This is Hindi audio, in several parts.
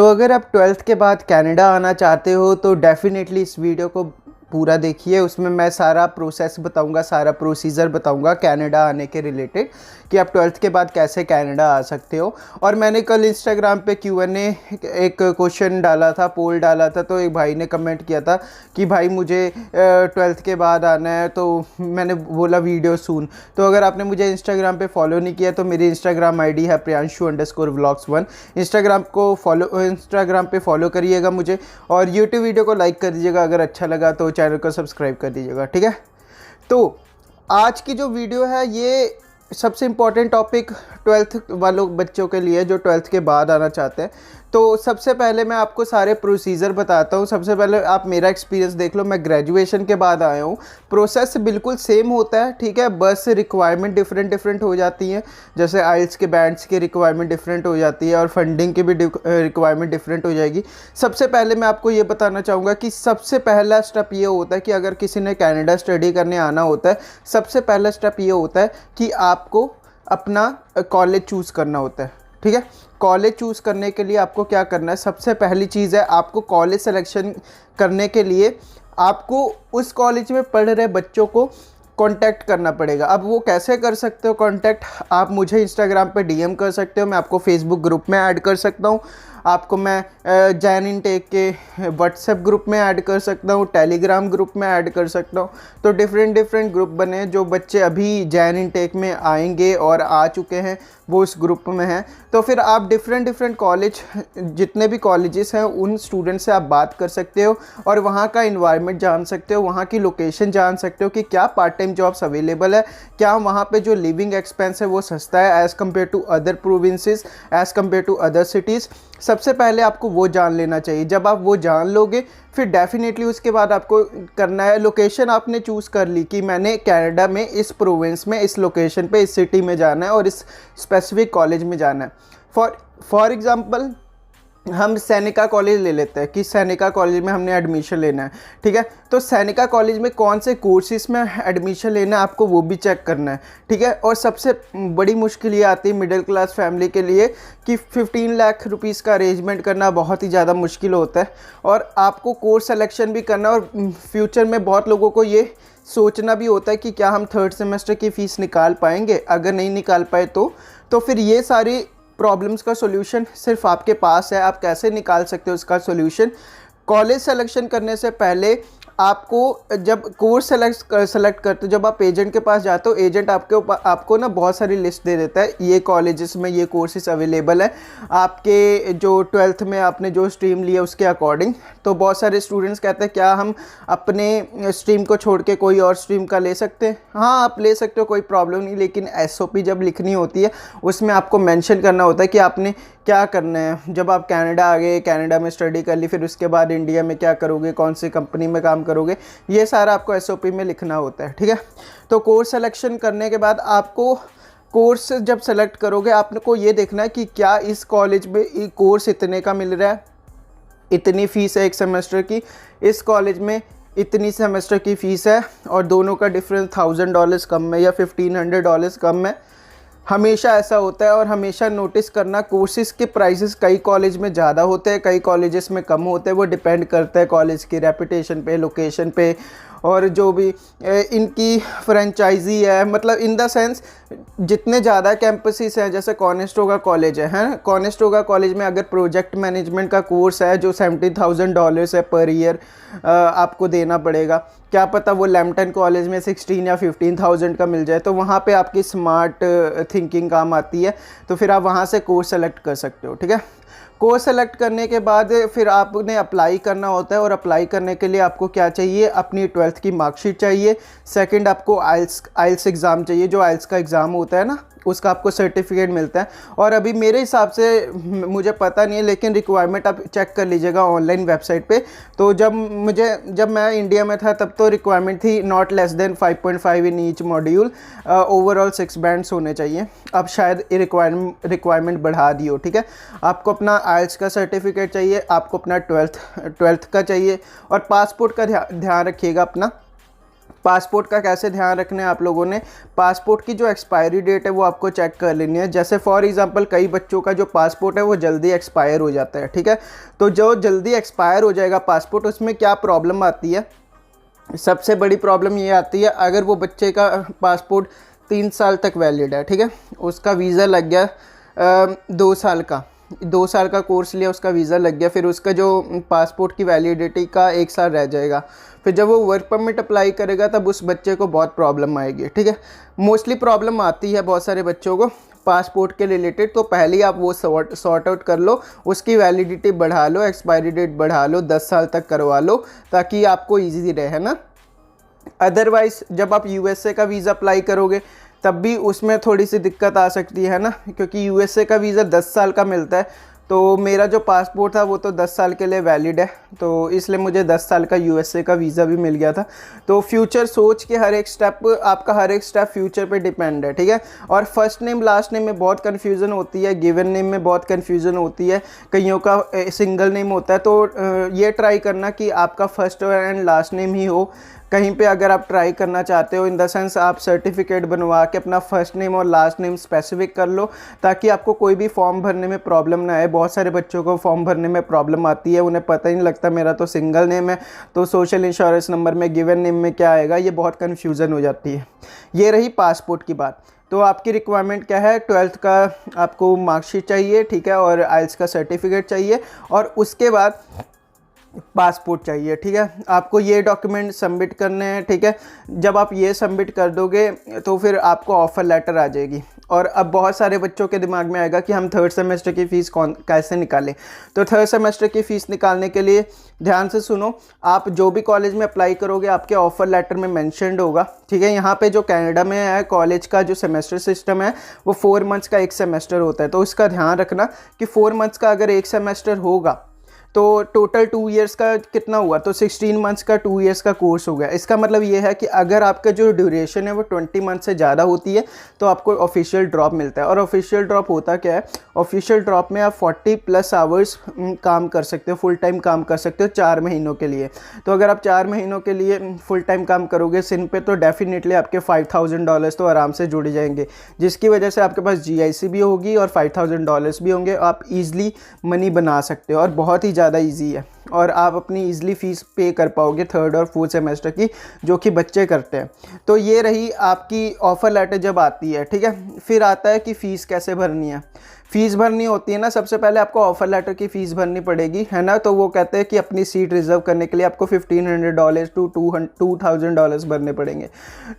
अगर आप 12th के बाद कनाडा आना चाहते हो तो डेफ़िनेटली इस वीडियो को पूरा देखिए। उसमें मैं सारा प्रोसेस बताऊंगा, सारा प्रोसीजर बताऊंगा कनाडा आने के रिलेटेड कि आप 12th के बाद कैसे कनाडा आ सकते हो। और मैंने कल इंस्टाग्राम पे Q&A एक क्वेश्चन डाला था, पोल डाला था, तो एक भाई ने कमेंट किया था कि भाई मुझे 12th के बाद आना है। तो मैंने बोला वीडियो सून। तो अगर आपने मुझे इंस्टाग्राम पे फॉलो नहीं किया तो मेरी इंस्टाग्राम आईडी है priyanshu_vlogs1। इंस्टाग्राम पे फॉलो करिएगा मुझे, और यूट्यूब वीडियो को लाइक कर दीजिएगा अगर अच्छा लगा तो चैनल को सब्सक्राइब कर दीजिएगा, ठीक है। तो आज की जो वीडियो है ये सबसे इम्पॉर्टेंट टॉपिक 12th वालों बच्चों के लिए जो 12th के बाद आना चाहते हैं। तो सबसे पहले मैं आपको सारे प्रोसीजर बताता हूँ। सबसे पहले आप मेरा एक्सपीरियंस देख लो। मैं ग्रेजुएशन के बाद आया हूँ। प्रोसेस बिल्कुल सेम होता है, ठीक है, बस रिक्वायरमेंट डिफरेंट हो जाती हैं। जैसे आइल्स के बैंड्स की रिक्वायरमेंट डिफरेंट हो जाती है और फंडिंग की भी रिक्वायरमेंट डिफरेंट हो जाएगी। सबसे पहले मैं आपको ये बताना चाहूँगा कि सबसे पहला स्टेप ये होता है कि अगर किसी ने कनाडा स्टडी करने आना होता है, सबसे पहला स्टेप ये होता है कि आपको अपना कॉलेज चूज़ करना होता है, ठीक है। कॉलेज चूज़ करने के लिए आपको क्या करना है, सबसे पहली चीज़ है आपको कॉलेज सिलेक्शन करने के लिए आपको उस कॉलेज में पढ़ रहे बच्चों को कांटेक्ट करना पड़ेगा। अब वो कैसे कर सकते हो कांटेक्ट, आप मुझे इंस्टाग्राम पे डीएम कर सकते हो, मैं आपको फेसबुक ग्रुप में ऐड कर सकता हूँ, आपको मैं जैन इनटेक के व्हाट्सएप ग्रुप में ऐड कर सकता हूँ, टेलीग्राम ग्रुप में ऐड कर सकता हूँ। तो डिफरेंट ग्रुप बने। जो बच्चे अभी जैन इनटेक में आएंगे और आ चुके हैं वो उस ग्रुप में हैं। तो फिर आप डिफरेंट कॉलेज, जितने भी कॉलेजेस हैं उन स्टूडेंट से आप बात कर सकते हो और वहाँ का इन्वायरमेंट जान सकते हो, वहाँ की लोकेशन जान सकते हो कि क्या पार्ट टाइम जॉब्स अवेलेबल है, क्या वहाँ पे जो लिविंग एक्सपेंस है वो सस्ता है as compared to other provinces, as compared to other cities. सबसे पहले आपको वो जान लेना चाहिए। जब आप वो जान लोगे फिर डेफिनेटली उसके बाद आपको करना है, लोकेशन आपने चूज़ कर ली कि मैंने कनाडा में इस प्रोविंस में इस लोकेशन पे इस सिटी में जाना है और इस स्पेसिफिक कॉलेज में जाना है। फॉर एग्ज़ाम्पल हम सैनिका कॉलेज ले लेते हैं कि सैनिका कॉलेज में हमने एडमिशन लेना है, ठीक है। तो सैनिका कॉलेज में कौन से कोर्सेज में एडमिशन लेना है आपको वो भी चेक करना है, ठीक है। और सबसे बड़ी मुश्किल ये आती है मिडिल क्लास फैमिली के लिए कि 15 लाख रुपीज़ का अरेंजमेंट करना बहुत ही ज़्यादा मुश्किल होता है और आपको कोर्स सिलेक्शन भी करना। और फ्यूचर में बहुत लोगों को ये सोचना भी होता है कि क्या हम 3rd सेमेस्टर की फ़ीस निकाल पाएंगे, अगर नहीं निकाल पाए तो फिर ये सारी प्रॉब्लम्स का सॉल्यूशन सिर्फ आपके पास है। आप कैसे निकाल सकते हो इसका सॉल्यूशन। कॉलेज सिलेक्शन करने से पहले आपको जब कोर्स सेलेक्ट करते हो, जब आप एजेंट के पास जाते हो, एजेंट आपको ना बहुत सारी लिस्ट दे देता है, ये कॉलेजेस में ये कोर्सेज अवेलेबल है आपके जो 12th में आपने जो स्ट्रीम लिया उसके अकॉर्डिंग। तो बहुत सारे स्टूडेंट्स कहते हैं क्या हम अपने स्ट्रीम को छोड़ के कोई और स्ट्रीम का ले सकते हैं। हाँ, आप ले सकते हो, कोई प्रॉब्लम नहीं, लेकिन एसओपी जब लिखनी होती है उसमें आपको मेंशन करना होता है कि आपने क्या करना है। जब आप कनाडा आ गए, कनाडा में स्टडी कर ली, फिर उसके बाद इंडिया में क्या करोगे, कौन सी कंपनी में काम करोगे, ये सारा आपको एसओपी में लिखना होता है, ठीक है। तो कोर्स सिलेक्शन करने के बाद आपको कोर्स जब सेलेक्ट करोगे आपको ये देखना है कि क्या इस कॉलेज में कोर्स इतने का मिल रहा है, इतनी फ़ीस है एक सेमेस्टर की, इस कॉलेज में इतनी सेमेस्टर की फ़ीस है और दोनों का डिफरेंस $1000 कम है या $1500 कम है। हमेशा ऐसा होता है। और हमेशा नोटिस करना कोर्सेज के प्राइसेस कई कॉलेज में ज़्यादा होते हैं, कई कॉलेजेस में कम होते हैं। वो डिपेंड करता है कॉलेज की रेपुटेशन पे, लोकेशन पे, और जो भी इनकी फ्रेंचाइजी है, मतलब इन द सेंस जितने ज़्यादा कैंपसेस हैं, जैसे कॉनेस्टोगा कॉलेज है कॉनेस्टोगा कॉलेज में अगर प्रोजेक्ट मैनेजमेंट का कोर्स है जो $70,000 है पर ईयर आपको देना पड़ेगा। क्या पता वो लैम्पटन कॉलेज में 16 या 15,000 का मिल जाए, तो वहाँ पे आपकी स्मार्ट थिंकिंग काम आती है। तो फिर आप वहाँ से कोर्स सेलेक्ट कर सकते हो, ठीक है। कोर्स सेलेक्ट करने के बाद फिर आपने अप्लाई करना होता है, और अप्लाई करने के लिए आपको क्या चाहिए, अपनी 12th की मार्कशीट चाहिए। सेकंड, आपको आइल्स एग्ज़ाम चाहिए, जो आइल्स का एग्ज़ाम होता है ना उसका आपको सर्टिफिकेट मिलता है। और अभी मेरे हिसाब से, मुझे पता नहीं है, लेकिन रिक्वायरमेंट आप चेक कर लीजिएगा ऑनलाइन वेबसाइट पे। तो जब मैं इंडिया में था तब तो रिक्वायरमेंट थी not less than 5.5 in each module, overall 6 bands होने चाहिए। अब शायद रिक्वायरमेंट बढ़ा दी हो, ठीक है। आपको अपना आइल्स का सर्टिफिकेट चाहिए, आपको अपना 12th का चाहिए, और पासपोर्ट का ध्यान रखिएगा अपना। पासपोर्ट का कैसे ध्यान रखना है आप लोगों ने, पासपोर्ट की जो एक्सपायरी डेट है वो आपको चेक कर लेनी है। जैसे फॉर एग्जांपल कई बच्चों का जो पासपोर्ट है वो जल्दी एक्सपायर हो जाता है, ठीक है। तो जो जल्दी एक्सपायर हो जाएगा पासपोर्ट, उसमें क्या प्रॉब्लम आती है, सबसे बड़ी प्रॉब्लम ये आती है अगर वो बच्चे का पासपोर्ट 3 साल तक वैलिड है, ठीक है, उसका वीज़ा लग गया 2 साल का कोर्स लिया, उसका वीज़ा लग गया, फिर उसका जो पासपोर्ट की वैलिडिटी का 1 साल रह जाएगा, फिर जब वो वर्क परमिट अप्लाई करेगा तब उस बच्चे को बहुत प्रॉब्लम आएगी, ठीक है। मोस्टली प्रॉब्लम आती है बहुत सारे बच्चों को पासपोर्ट के रिलेटेड, तो पहले ही आप वो सॉर्ट आउट कर लो, उसकी वैलिडिटी बढ़ा लो, एक्सपायरी डेट बढ़ा लो, 10 साल तक करवा लो ताकि आपको ईजी रहे ना। अदरवाइज़ जब आप यूएसए का वीज़ा अप्लाई करोगे तब भी उसमें थोड़ी सी दिक्कत आ सकती है ना, क्योंकि यूएसए का वीज़ा 10 साल का मिलता है। तो मेरा जो पासपोर्ट था वो तो 10 साल के लिए वैलिड है, तो इसलिए मुझे 10 साल का यूएसए का वीज़ा भी मिल गया था। तो फ्यूचर सोच के हर एक स्टेप, आपका हर एक स्टेप फ्यूचर पे डिपेंड है, ठीक है। और फर्स्ट नेम लास्ट नेम में बहुत कन्फ्यूज़न होती है, गिवन नेम में बहुत कन्फ्यूज़न होती है, कईयों का सिंगल नेम होता है। तो ये ट्राई करना कि आपका फर्स्ट एंड लास्ट नेम ही हो। कहीं पे अगर आप ट्राई करना चाहते हो, इन द सेंस आप सर्टिफिकेट बनवा के अपना फर्स्ट नेम और लास्ट नेम स्पेसिफिक कर लो ताकि आपको कोई भी फॉर्म भरने में प्रॉब्लम ना आए। बहुत सारे बच्चों को फॉर्म भरने में प्रॉब्लम आती है, उन्हें पता ही नहीं लगता मेरा तो सिंगल नेम है तो सोशल इंश्योरेंस नंबर में गिवन नेम में क्या आएगा, ये बहुत कन्फ्यूज़न हो जाती है। ये रही पासपोर्ट की बात। तो आपकी रिक्वायरमेंट क्या है, 12th का आपको मार्कशीट चाहिए, ठीक है, और आइल्स का सर्टिफिकेट चाहिए, और उसके बाद पासपोर्ट चाहिए, ठीक है। आपको ये डॉक्यूमेंट सबमिट करने हैं, ठीक है। जब आप ये सबमिट कर दोगे तो फिर आपको ऑफ़र लेटर आ जाएगी। और अब बहुत सारे बच्चों के दिमाग में आएगा कि हम थर्ड सेमेस्टर की फ़ीस कैसे निकालें। तो थर्ड सेमेस्टर की फ़ीस निकालने के लिए ध्यान से सुनो, आप जो भी कॉलेज में अप्लाई करोगे आपके ऑफ़र लेटर में मेंशन्ड होगा, ठीक है। यहाँ पे जो कनाडा में है कॉलेज का जो सेमेस्टर सिस्टम है वो 4 मंथ्स का एक सेमेस्टर होता है। तो इसका ध्यान रखना कि 4 मंथ्स का अगर एक सेमेस्टर होगा तो टोटल 2 इयर्स का कितना हुआ, तो 16 मंथ्स का 2 इयर्स का कोर्स हो गया। इसका मतलब ये है कि अगर आपका जो ड्यूरेशन है वो 20 मंथ से ज़्यादा होती है तो आपको ऑफिशियल ड्रॉप मिलता है। और ऑफिशियल ड्रॉप होता क्या है, ऑफिशियल ड्रॉप में आप 40+ आवर्स काम कर सकते हो, फुल टाइम काम कर सकते हो 4 महीनों के लिए। तो अगर आप 4 महीनों के लिए फुल टाइम काम करोगे सिन पे तो डेफिनेटली आपके $5000 तो आराम से जुड़ जाएंगे, जिसकी वजह से आपके पास GIC भी होगी और $5000 भी होंगे। आप ईजिली मनी बना सकते हो और बहुत ही ज़्यादा इजी है, और आप अपनी ईजिली फ़ीस पे कर पाओगे थर्ड और फोर्थ सेमेस्टर की, जो कि बच्चे करते हैं। तो ये रही आपकी ऑफ़र लेटर जब आती है, ठीक है। फिर आता है कि फ़ीस कैसे भरनी है। फ़ीस भरनी होती है ना, सबसे पहले आपको ऑफ़र लेटर की फ़ीस भरनी पड़ेगी, है ना। तो वो कहते हैं कि अपनी सीट रिज़र्व करने के लिए आपको $1500 to $2000 भरने पड़ेंगे।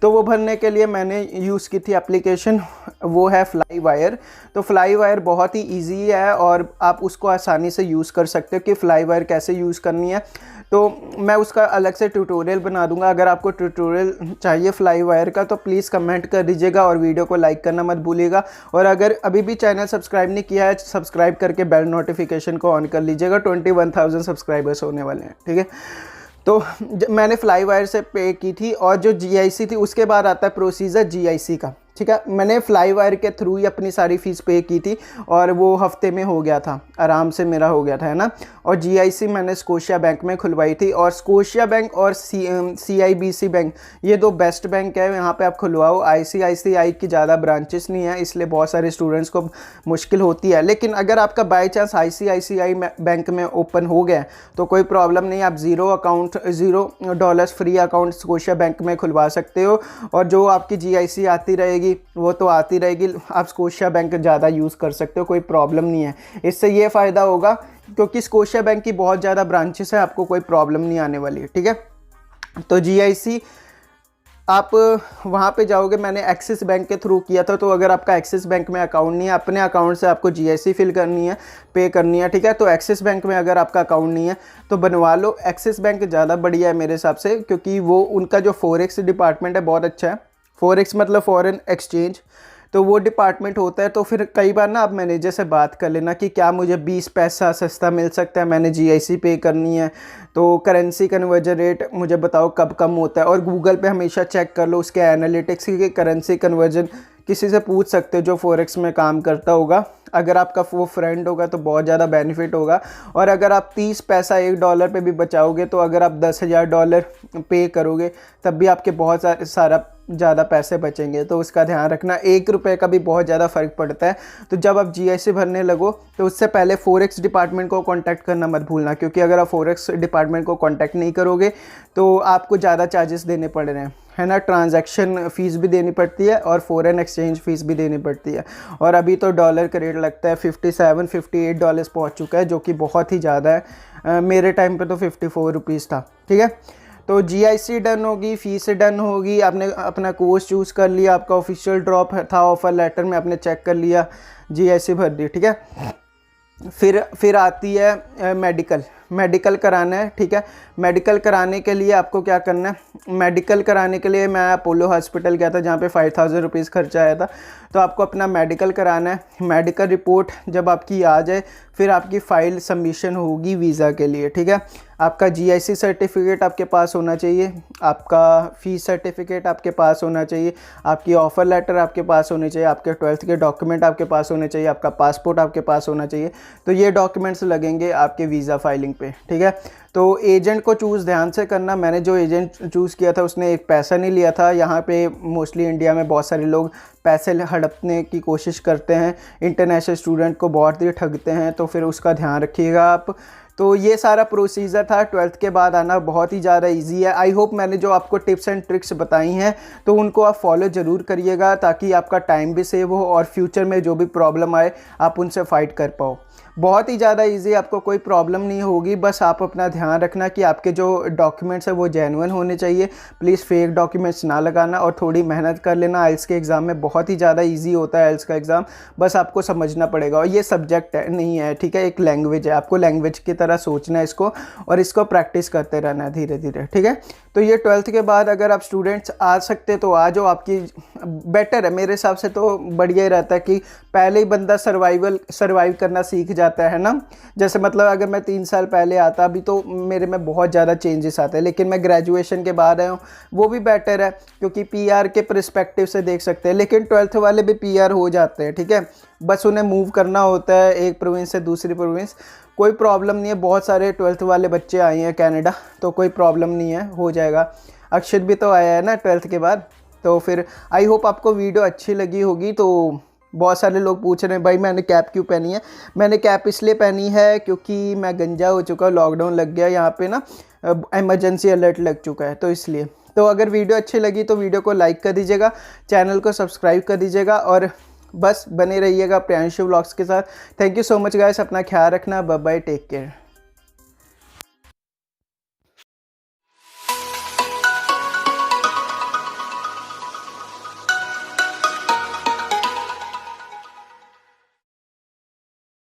तो वो भरने के लिए मैंने यूज़ की थी एप्लीकेशन, वो है फ्लाईवायर। तो फ्लाईवायर बहुत ही ईजी है और आप उसको आसानी से यूज़ कर सकते हो कि फ्लाईवायर कैसे यूज़ करनी है। तो मैं उसका अलग से ट्यूटोरियल बना दूंगा। अगर आपको ट्यूटोरियल चाहिए फ्लाईवायर का तो प्लीज़ कमेंट कर दीजिएगा और वीडियो को लाइक करना मत भूलिएगा। और अगर अभी भी चैनल सब्सक्राइब नहीं किया है, सब्सक्राइब करके बेल नोटिफिकेशन को ऑन कर लीजिएगा। 21,000 सब्सक्राइबर्स होने वाले हैं, ठीक है। तो मैंने फ्लाईवायर से पे की थी, और जो GIC थी उसके बाद आता है प्रोसीजर GIC का, ठीक है। मैंने फ्लाईवायर के थ्रू ही अपनी सारी फ़ीस पे की थी और वो हफ्ते में हो गया था, आराम से मेरा हो गया था, है ना। और GIC मैंने स्कोशिया बैंक में खुलवाई थी, और स्कोशिया बैंक और CIBC बैंक ये 2 बेस्ट बैंक है, यहाँ पे आप खुलवाओ। ICICI की ज़्यादा ब्रांचेस नहीं है, इसलिए बहुत सारे स्टूडेंट्स को मुश्किल होती है। लेकिन अगर आपका बाई चांस ICICI बैंक में ओपन हो गया तो कोई प्रॉब्लम नहीं, आप $0 फ्री अकाउंट स्कोशिया बैंक में खुलवा सकते हो। और जो आपकी GIC आती रहेगी वो तो आती रहेगी, आप स्कोशिया बैंक ज़्यादा यूज़ कर सकते हो, कोई प्रॉब्लम नहीं है। इससे ये फ़ायदा होगा क्योंकि स्कोशिया बैंक की बहुत ज़्यादा ब्रांचेस है, आपको कोई प्रॉब्लम नहीं आने वाली है, ठीक है। तो GIC आप वहाँ पे जाओगे, मैंने एक्सिस बैंक के थ्रू किया था। तो अगर आपका एक्सिस बैंक में अकाउंट नहीं है, अपने अकाउंट से आपको GIC फिल करनी है, पे करनी है, ठीक है। तो एक्सिस बैंक में अगर आपका अकाउंट नहीं है तो बनवा लो। एक्सिस बैंक ज़्यादा बढ़िया है मेरे हिसाब से, क्योंकि वो उनका जो फॉरेक्स डिपार्टमेंट है बहुत अच्छा है। फॉरेक्स मतलब फॉरेन एक्सचेंज, तो वो डिपार्टमेंट होता है। तो फिर कई बार ना आप मैनेजर से बात कर लेना कि क्या मुझे 20 पैसा सस्ता मिल सकता है, मैंने GIC पे करनी है। तो करेंसी कन्वर्जन रेट मुझे बताओ कब कम होता है, और गूगल पे हमेशा चेक कर लो उसके एनालिटिक्स की करेंसी कन्वर्जन। किसी से पूछ सकते हो जो फॉरेक्स में काम करता होगा, अगर आपका वो फ्रेंड होगा तो बहुत ज़्यादा बेनिफिट होगा। और अगर आप 30 पैसा $1 पे भी बचाओगे, तो अगर आप $10,000 पे करोगे तब भी आपके बहुत सारा ज़्यादा पैसे बचेंगे। तो उसका ध्यान रखना, ₹1 का भी बहुत ज़्यादा फ़र्क पड़ता है। तो जब आप GIC भरने लगो तो उससे पहले फॉरेक्स डिपार्टमेंट को कांटेक्ट करना मत भूलना, क्योंकि अगर आप फॉरेक्स डिपार्टमेंट को कांटेक्ट नहीं करोगे तो आपको ज़्यादा चार्जेस देने पड़ रहे हैं, है ना। ट्रांजैक्शन फ़ीस भी देनी पड़ती है और फॉरेन एक्सचेंज फ़ीस भी देनी पड़ती है। और अभी तो डॉलर का रेट लगता है $57-58 पहुंच चुका है, जो कि बहुत ही ज़्यादा है। मेरे टाइम पे तो ₹54 था, ठीक है। तो GIC डन होगी, फ़ीस डन होगी, आपने अपना कोर्स चूज़ कर लिया, आपका ऑफिशियल ड्रॉप था ऑफ़र लेटर में, आपने चेक कर लिया, GIC भर दी, ठीक है। फिर आती है मेडिकल कराना है, ठीक है। मेडिकल कराने के लिए आपको क्या करना है, मेडिकल कराने के लिए मैं अपोलो हॉस्पिटल गया था जहाँ पे ₹5000 खर्चा आया था। तो आपको अपना मेडिकल कराना है। मेडिकल रिपोर्ट जब आपकी आ जाए फिर आपकी फ़ाइल सबमिशन होगी वीज़ा के लिए, ठीक है। आपका GIC सर्टिफिकेट आपके पास होना चाहिए, आपका फ़ीस सर्टिफिकेट आपके पास होना चाहिए, आपकी ऑफ़र लेटर आपके पास होनी चाहिए, आपके 12th के डॉक्यूमेंट आपके पास होने चाहिए, आपका पासपोर्ट आपके पास होना चाहिए। तो ये डॉक्यूमेंट्स लगेंगे आपके वीज़ा फाइलिंग पे, ठीक है। तो एजेंट को चूज़ ध्यान से करना। मैंने जो एजेंट चूज़ किया था उसने एक पैसा नहीं लिया था। यहाँ पे मोस्टली इंडिया में बहुत सारे लोग पैसे हड़पने की कोशिश करते हैं, इंटरनेशनल स्टूडेंट को बहुत ही ठगते हैं, तो फिर उसका ध्यान रखिएगा आप। तो ये सारा प्रोसीजर था। 12th के बाद आना बहुत ही ज़्यादा इजी है। आई होप मैंने जो आपको टिप्स एंड ट्रिक्स बताई हैं तो उनको आप फॉलो ज़रूर करिएगा, ताकि आपका टाइम भी सेव हो और फ्यूचर में जो भी प्रॉब्लम आए आप उनसे फाइट कर पाओ। बहुत ही ज़्यादा इजी, आपको कोई प्रॉब्लम नहीं होगी। बस आप अपना ध्यान रखना कि आपके जो डॉक्यूमेंट्स हैं वो जेन्युइन होने चाहिए। प्लीज़ फेक डॉक्यूमेंट्स ना लगाना और थोड़ी मेहनत कर लेना। आइल्स के एग्ज़ाम में बहुत ही ज़्यादा इजी होता है आइल्स का एग्ज़ाम, बस आपको समझना पड़ेगा। और ये सब्जेक्ट है नहीं है, ठीक है, एक लैंग्वेज है, आपको लैंग्वेज की तरह सोचना है इसको और इसको प्रैक्टिस करते रहना है धीरे धीरे, ठीक है। तो ये 12th के बाद अगर आप स्टूडेंट्स आ सकते तो आ जाओ, आपकी बेटर है मेरे हिसाब से। तो बढ़िया ही रहता है कि पहले ही बंदा सर्वाइव करना सीख जाता है ना। जैसे मतलब अगर मैं 3 साल पहले आता अभी तो मेरे में बहुत ज़्यादा चेंजेस आते हैं, लेकिन मैं ग्रेजुएशन के बाद आया हूँ, वो भी बेटर है क्योंकि PR के पर्सपेक्टिव से देख सकते हैं। लेकिन 12th वाले भी PR हो जाते हैं, ठीक है, बस उन्हें मूव करना होता है एक प्रोविंस से दूसरी प्रोविंस। कोई प्रॉब्लम नहीं है, बहुत सारे 12th वाले बच्चे आए हैं कनाडा, तो कोई प्रॉब्लम नहीं है, हो जाएगा। अक्षित भी तो आया है ना 12th के बाद। तो फिर आई होप आपको वीडियो अच्छी लगी होगी। तो बहुत सारे लोग पूछ रहे हैं भाई मैंने कैप क्यों पहनी है। मैंने कैप इसलिए पहनी है क्योंकि मैं गंजा हो चुका, लॉकडाउन लग गया यहाँ पे ना, इमरजेंसी अलर्ट लग चुका है, तो इसलिए। तो अगर वीडियो अच्छी लगी तो वीडियो को लाइक कर दीजिएगा, चैनल को सब्सक्राइब कर दीजिएगा और बस बने रहिएगा प्रियांशु व्लॉग्स के साथ। Thank you so much guys, अपना ख्याल रखना, बाय बाय, टेक केयर।